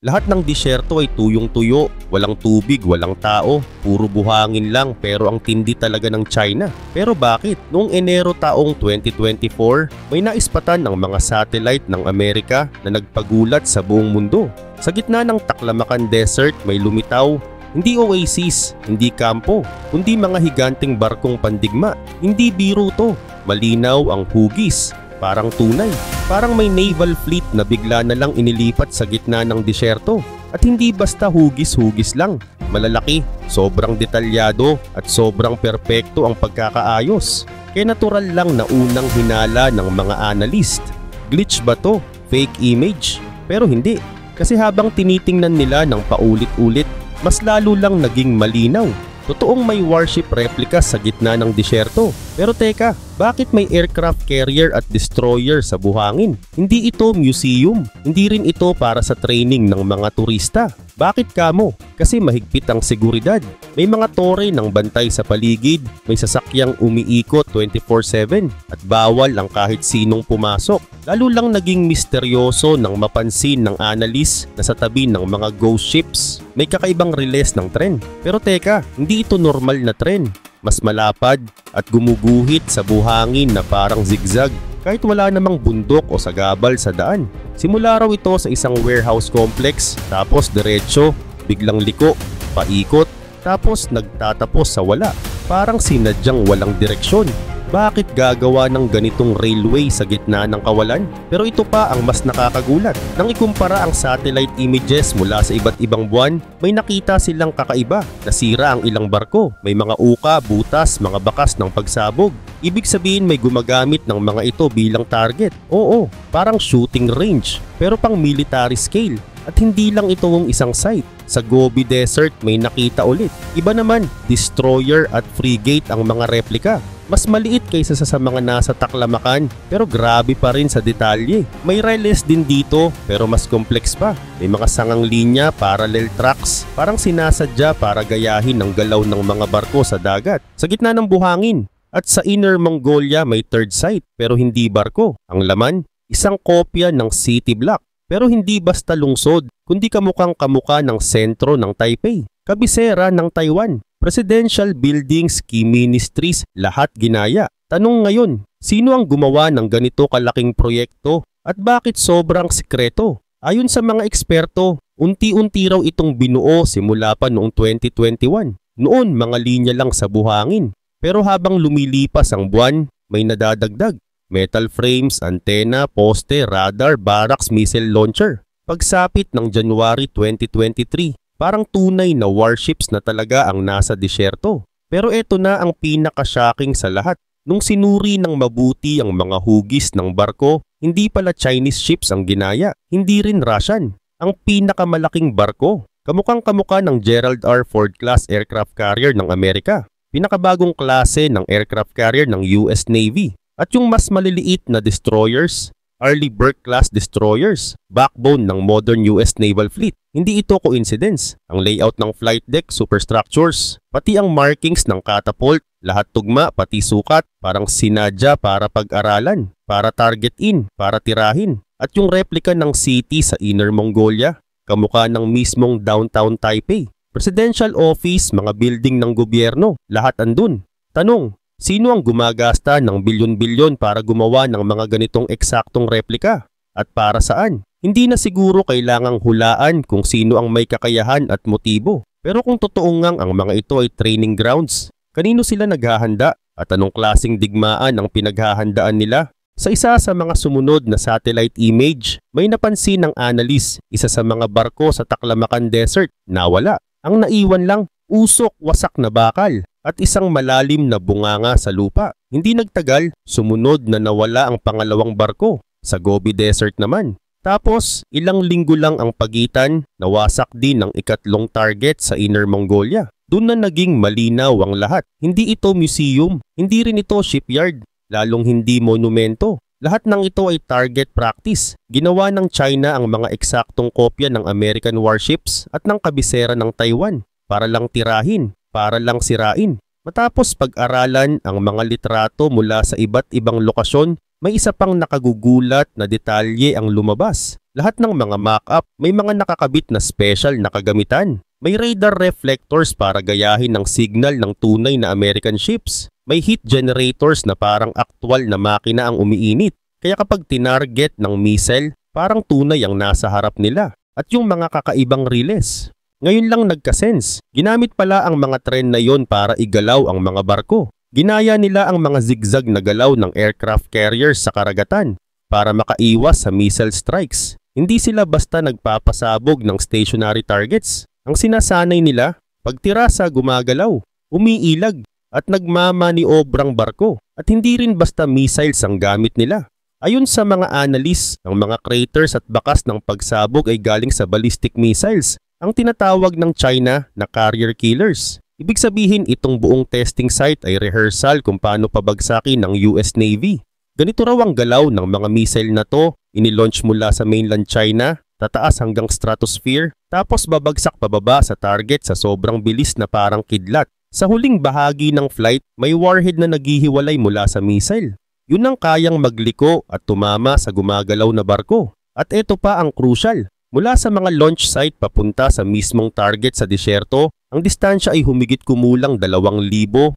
Lahat ng disyerto ay tuyong-tuyo, walang tubig, walang tao, puro buhangin lang pero ang tindi talaga ng China. Pero bakit? Noong Enero taong 2024, may naispatan ng mga satellite ng Amerika na nagpagulat sa buong mundo. Sa gitna ng Taklamakan Desert may lumitaw, hindi oasis, hindi kampo, kundi mga higanteng barkong pandigma. Hindi biro to, malinaw ang hugis. Parang tunay, parang may naval fleet na bigla na lang inilipat sa gitna ng disyerto. At hindi basta hugis-hugis lang, malalaki, sobrang detalyado at sobrang perpekto ang pagkakaayos. Kaya natural lang na unang hinala ng mga analyst. Glitch ba to? Fake image? Pero hindi, kasi habang tinitingnan nila ng paulit-ulit, mas lalo lang naging malinaw. Totoong may warship replica sa gitna ng disyerto. Pero teka, bakit may aircraft carrier at destroyer sa buhangin? Hindi ito museum. Hindi rin ito para sa training ng mga turista. Bakit kamo? Kasi mahigpit ang seguridad. May mga tore ng bantay sa paligid, may sasakyang umiikot 24/7 at bawal ang kahit sinong pumasok. Lalo lang naging misteryoso nang mapansin ng analyst na sa tabi ng mga ghost ships may kakaibang release ng tren. Pero teka, hindi ito normal na tren. Mas malapad at gumuguhit sa buhangin na parang zigzag kahit wala namang bundok o sagabal sa daan. Simula raw ito sa isang warehouse complex, tapos diretso, biglang liko, paikot, tapos nagtatapos sa wala. Parang sinadyang walang direksyon. Bakit gagawa ng ganitong railway sa gitna ng kawalan? Pero ito pa ang mas nakakagulat. Nang ikumpara ang satellite images mula sa iba't ibang buwan, may nakita silang kakaiba. Nasira ang ilang barko. May mga uka, butas, mga bakas ng pagsabog. Ibig sabihin may gumagamit ng mga ito bilang target. Oo, parang shooting range, pero pang military scale. At hindi lang ito ang isang site. Sa Gobi Desert may nakita ulit. Iba naman, destroyer at frigate ang mga replika. Mas maliit kaysa sa mga nasa Taklamakan, pero grabe pa rin sa detalye. May release din dito pero mas complex pa. May mga sangang linya, parallel tracks, parang sinasadya para gayahin ang galaw ng mga barko sa dagat. Sa gitna ng buhangin. At sa Inner Mongolia may third site pero hindi barko. Ang laman, isang kopya ng city block. Pero hindi basta lungsod, kundi kamukhang kamuka ng sentro ng Taipei. Kabisera ng Taiwan. Presidential buildings, key ministries, lahat ginaya. Tanong ngayon, sino ang gumawa ng ganito kalaking proyekto at bakit sobrang sikreto? Ayon sa mga eksperto, unti-unti raw itong binuo simula pa noong 2021. Noon mga linya lang sa buhangin. Pero habang lumilipas ang buwan, may nadadagdag. Metal frames, antena, poste, radar, barracks, missile launcher. Pagsapit ng January 2023, parang tunay na warships na talaga ang nasa disyerto. Pero eto na ang pinaka-shocking sa lahat. Nung sinuri ng mabuti ang mga hugis ng barko, hindi pala Chinese ships ang ginaya, hindi rin Russian. Ang pinakamalaking barko, kamukhang kamukha ng Gerald R. Ford class aircraft carrier ng Amerika. Pinakabagong klase ng aircraft carrier ng US Navy. At yung mas maliliit na destroyers, Arleigh Burke-class destroyers, backbone ng modern US Naval Fleet. Hindi ito coincidence. Ang layout ng flight deck, superstructures, pati ang markings ng catapult, lahat tugma, pati sukat, parang sinadya para pag-aralan, para target in, para tirahin. At yung replika ng city sa Inner Mongolia, kamukha ng mismong downtown Taipei. Presidential office, mga building ng gobyerno, lahat andun. Tanong, sino ang gumagasta ng bilyon-bilyon para gumawa ng mga ganitong eksaktong replika? At para saan? Hindi na siguro kailangang hulaan kung sino ang may kakayahan at motibo. Pero kung totoo ngang ang mga ito ay training grounds, kanino sila naghahanda at anong klaseng digmaan ang pinaghahandaan nila? Sa isa sa mga sumunod na satellite image, may napansin ng analyst isa sa mga barko sa Taklamakan Desert nawala. Ang naiwan lang, usok, wasak na bakal at isang malalim na bunganga sa lupa. Hindi nagtagal, sumunod na nawala ang pangalawang barko sa Gobi Desert naman. Tapos, ilang linggo lang ang pagitan, nawasak din ang ikatlong target sa Inner Mongolia. Doon na naging malinaw ang lahat. Hindi ito museum, hindi rin ito shipyard, lalong hindi monumento. Lahat ng ito ay target practice. Ginawa ng China ang mga eksaktong kopya ng American warships at ng kabisera ng Taiwan para lang tirahin, para lang sirain. Matapos pag-aralan ang mga litrato mula sa iba't ibang lokasyon, may isa pang nakagugulat na detalye ang lumabas. Lahat ng mga mock-up may mga nakakabit na special na kagamitan. May radar reflectors para gayahin ng signal ng tunay na American ships. May heat generators na parang aktwal na makina ang umiinit. Kaya kapag tinarget ng missile, parang tunay ang nasa harap nila. At yung mga kakaibang riles. Ngayon lang nagkasense, ginamit pala ang mga tren na yon para igalaw ang mga barko. Ginaya nila ang mga zigzag na galaw ng aircraft carriers sa karagatan para makaiwas sa missile strikes. Hindi sila basta nagpapasabog ng stationary targets. Ang sinasanay nila, pagtira sa gumagalaw, umiilag at nagmamaniobrang barko at hindi rin basta missiles ang gamit nila. Ayon sa mga analysts, ang mga craters at bakas ng pagsabog ay galing sa ballistic missiles, ang tinatawag ng China na carrier killers. Ibig sabihin itong buong testing site ay rehearsal kung paano pabagsakin ng US Navy. Ganito raw ang galaw ng mga missile na to, inilaunch mula sa mainland China, tataas hanggang stratosphere, tapos babagsak pababa sa target sa sobrang bilis na parang kidlat. Sa huling bahagi ng flight, may warhead na naghihiwalay mula sa missile. Yun ang kayang magliko at tumama sa gumagalaw na barko. At ito pa ang crucial. Mula sa mga launch site papunta sa mismong target sa disyerto, ang distansya ay humigit kumulang 2,500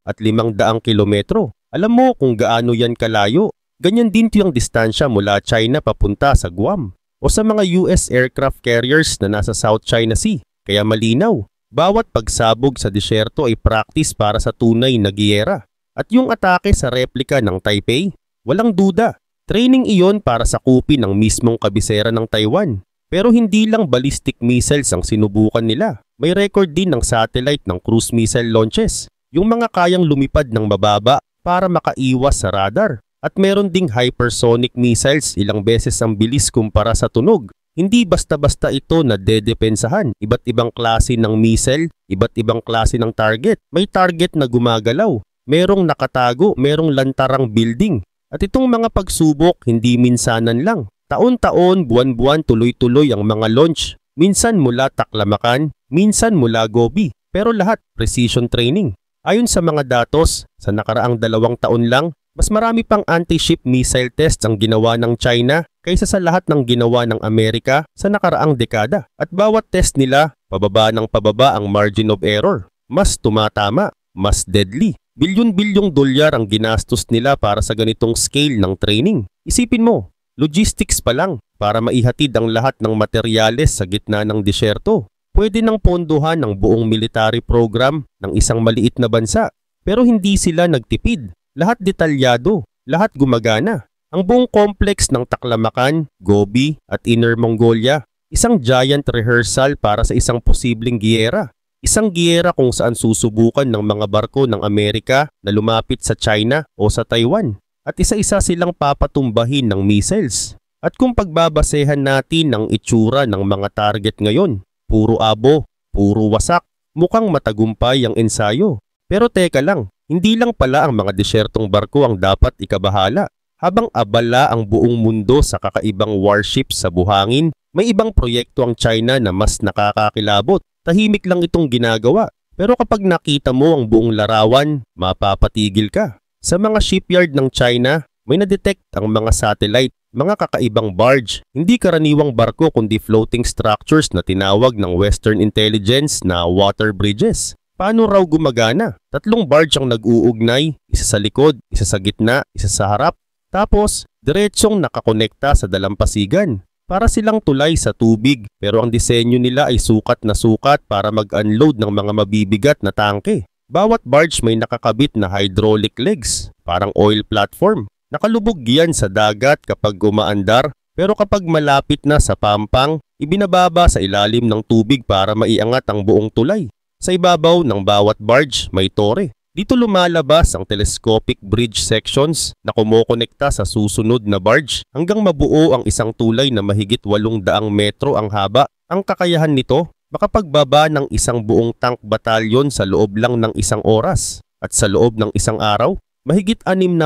kilometro. Alam mo kung gaano yan kalayo? Ganyan din yung distansya mula China papunta sa Guam o sa mga US aircraft carriers na nasa South China Sea. Kaya malinaw, bawat pagsabog sa disyerto ay practice para sa tunay na giyera. At yung atake sa replika ng Taipei, walang duda, training iyon para sakupin ang mismong kabisera ng Taiwan. Pero hindi lang ballistic missiles ang sinubukan nila. May record din ng satellite ng cruise missile launches, yung mga kayang lumipad ng mababa para makaiwas sa radar. At meron ding hypersonic missiles, ilang beses ang bilis kumpara sa tunog. Hindi basta-basta ito na dedepensahan. Iba't ibang klase ng missile, iba't ibang klase ng target. May target na gumagalaw. Merong nakatago, merong lantarang building. At itong mga pagsubok hindi minsanan lang. Taon-taon, buwan-buwan, tuloy-tuloy ang mga launch. Minsan mula Taklamakan, minsan mula Gobi. Pero lahat precision training. Ayon sa mga datos, sa nakaraang 2 taon lang, mas marami pang anti-ship missile tests ang ginawa ng China kaysa sa lahat ng ginawa ng Amerika sa nakaraang dekada. At bawat test nila, pababa ng pababa ang margin of error. Mas tumatama, mas deadly. Bilyon-bilyong dolyar ang ginastos nila para sa ganitong scale ng training. Isipin mo, logistics pa lang para maihatid ang lahat ng materyales sa gitna ng disyerto. Pwede nang pondohan ng buong military program ng isang maliit na bansa. Pero hindi sila nagtipid. Lahat detalyado, lahat gumagana. Ang buong complex ng Taklamakan, Gobi at Inner Mongolia, isang giant rehearsal para sa isang posibleng giyera. Isang giyera kung saan susubukan ng mga barko ng Amerika na lumapit sa China o sa Taiwan. At isa-isa silang papatumbahin ng missiles. At kung pagbabasehan natin ang itsura ng mga target ngayon, puro abo, puro wasak, mukhang matagumpay ang ensayo. Pero teka lang, hindi lang pala ang mga disyertong barko ang dapat ikabahala. Habang abala ang buong mundo sa kakaibang warships sa buhangin, may ibang proyekto ang China na mas nakakakilabot. Tahimik lang itong ginagawa. Pero kapag nakita mo ang buong larawan, mapapatigil ka. Sa mga shipyard ng China, may na-detect ang mga satellite, mga kakaibang barge, hindi karaniwang barko kundi floating structures na tinawag ng Western Intelligence na water bridges. Paano raw gumagana? 3 barge ang nag-uugnay, isa sa likod, isa sa gitna, isa sa harap. Tapos, diretsong nakakonekta sa dalampasigan. Para silang tulay sa tubig, pero ang disenyo nila ay sukat na sukat para mag-unload ng mga mabibigat na tangke. Bawat barge may nakakabit na hydraulic legs, parang oil platform. Nakalubog yan sa dagat kapag umaandar, pero kapag malapit na sa pampang, ibinababa sa ilalim ng tubig para maiangat ang buong tulay. Sa ibabaw ng bawat barge may tore. Dito lumalabas ang telescopic bridge sections na kumokonekta sa susunod na barge hanggang mabuo ang isang tulay na mahigit 800 metro ang haba. Ang kakayahan nito, makapagbaba ng isang buong tank batalyon sa loob lang ng 1 oras. At sa loob ng 1 araw, mahigit 60,000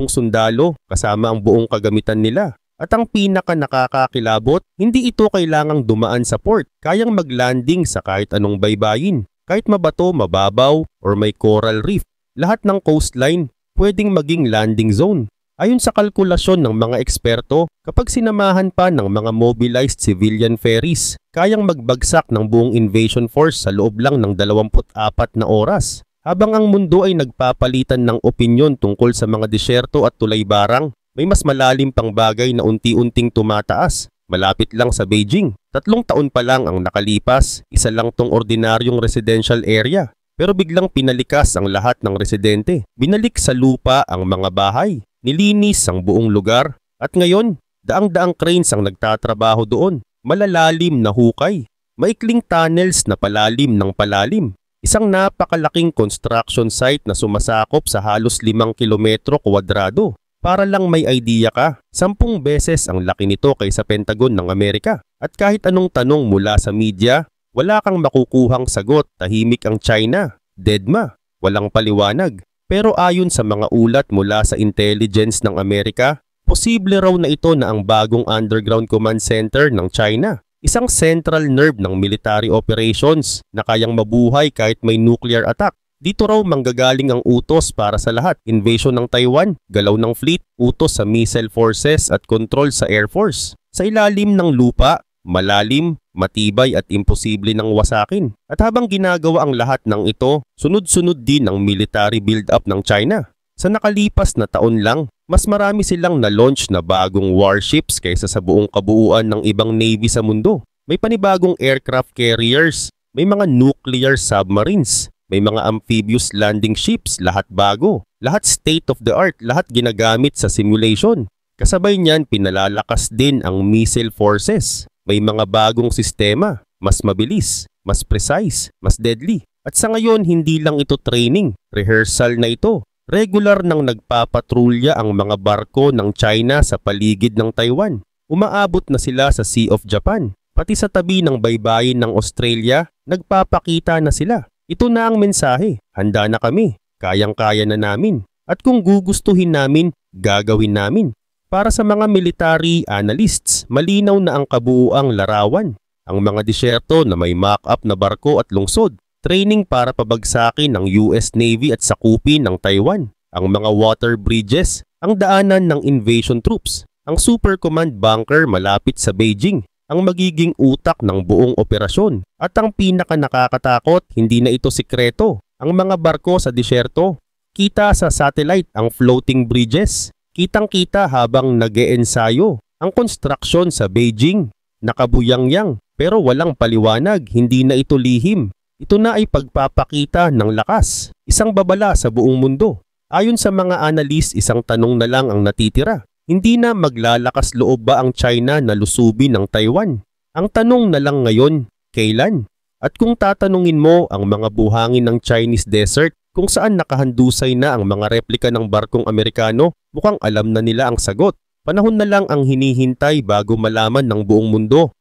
sundalo kasama ang buong kagamitan nila. At ang pinaka nakakakilabot, hindi ito kailangang dumaan sa port, kayang maglanding sa kahit anong baybayin. Kahit mabato, mababaw, or may coral reef, lahat ng coastline pwedeng maging landing zone. Ayon sa kalkulasyon ng mga eksperto, kapag sinamahan pa ng mga mobilized civilian ferries, kayang magbagsak ng buong invasion force sa loob lang ng 24 na oras. Habang ang mundo ay nagpapalitan ng opinyon tungkol sa mga disyerto at tulay-barang, may mas malalim pang bagay na unti-unting tumataas. Malapit lang sa Beijing. 3 taon pa lang ang nakalipas, isa lang tong ordinaryong residential area. Pero biglang pinalikas ang lahat ng residente. Binalik sa lupa ang mga bahay. Nilinis ang buong lugar. At ngayon, daang-daang cranes ang nagtatrabaho doon. Malalalim na hukay. Maikling tunnels na palalim ng palalim. Isang napakalaking construction site na sumasakop sa halos 5 kilometro kwadrado. Para lang may idea ka, 10 beses ang laki nito kaysa Pentagon ng Amerika. At kahit anong tanong mula sa media, wala kang makukuhang sagot. Tahimik ang China. Deadma. Walang paliwanag. Pero ayon sa mga ulat mula sa intelligence ng Amerika, posible raw na ito na ang bagong underground command center ng China. Isang central nerve ng military operations na kayang mabuhay kahit may nuclear attack. Dito raw manggagaling ang utos para sa lahat. Invasion ng Taiwan, galaw ng fleet, utos sa missile forces at control sa air force. Sa ilalim ng lupa, malalim, matibay at imposible ng wasakin. At habang ginagawa ang lahat ng ito, sunod-sunod din ang military build-up ng China. Sa nakalipas na taon lang, mas marami silang na-launch na bagong warships kaysa sa buong kabuuan ng ibang navy sa mundo. May panibagong aircraft carriers, may mga nuclear submarines, may mga amphibious landing ships, lahat bago. Lahat state of the art, lahat ginagamit sa simulation. Kasabay niyan, pinalalakas din ang missile forces. May mga bagong sistema, mas mabilis, mas precise, mas deadly. At sa ngayon, hindi lang ito training, rehearsal na ito. Regular nang nagpapatrolya ang mga barko ng China sa paligid ng Taiwan. Umaabot na sila sa Sea of Japan. Pati sa tabi ng baybayin ng Australia, nagpapakita na sila. Ito na ang mensahe, handa na kami, kayang-kaya na namin. At kung gugustuhin namin, gagawin namin. Para sa mga military analysts, malinaw na ang kabuuang larawan. Ang mga disyerto na may mock-up na barko at lungsod, training para pabagsakin ng US Navy at sakupin ng Taiwan. Ang mga water bridges, ang daanan ng invasion troops. Ang Super Command Bunker malapit sa Beijing, ang magiging utak ng buong operasyon. At ang pinaka nakakatakot, hindi na ito sikreto. Ang mga barko sa disyerto, kita sa satellite ang floating bridges. Kitang-kita habang nag-eensayo. Ang construction sa Beijing, nakabuyangyang pero walang paliwanag, hindi na ito lihim. Ito na ay pagpapakita ng lakas, isang babala sa buong mundo. Ayon sa mga analyst, isang tanong na lang ang natitira. Hindi na maglalakas loob ba ang China na lusubin ng Taiwan? Ang tanong na lang ngayon, kailan? At kung tatanungin mo ang mga buhangin ng Chinese desert, kung saan nakahandusay na ang mga replika ng barkong Amerikano, mukhang alam na nila ang sagot. Panahon na lang ang hinihintay bago malaman ng buong mundo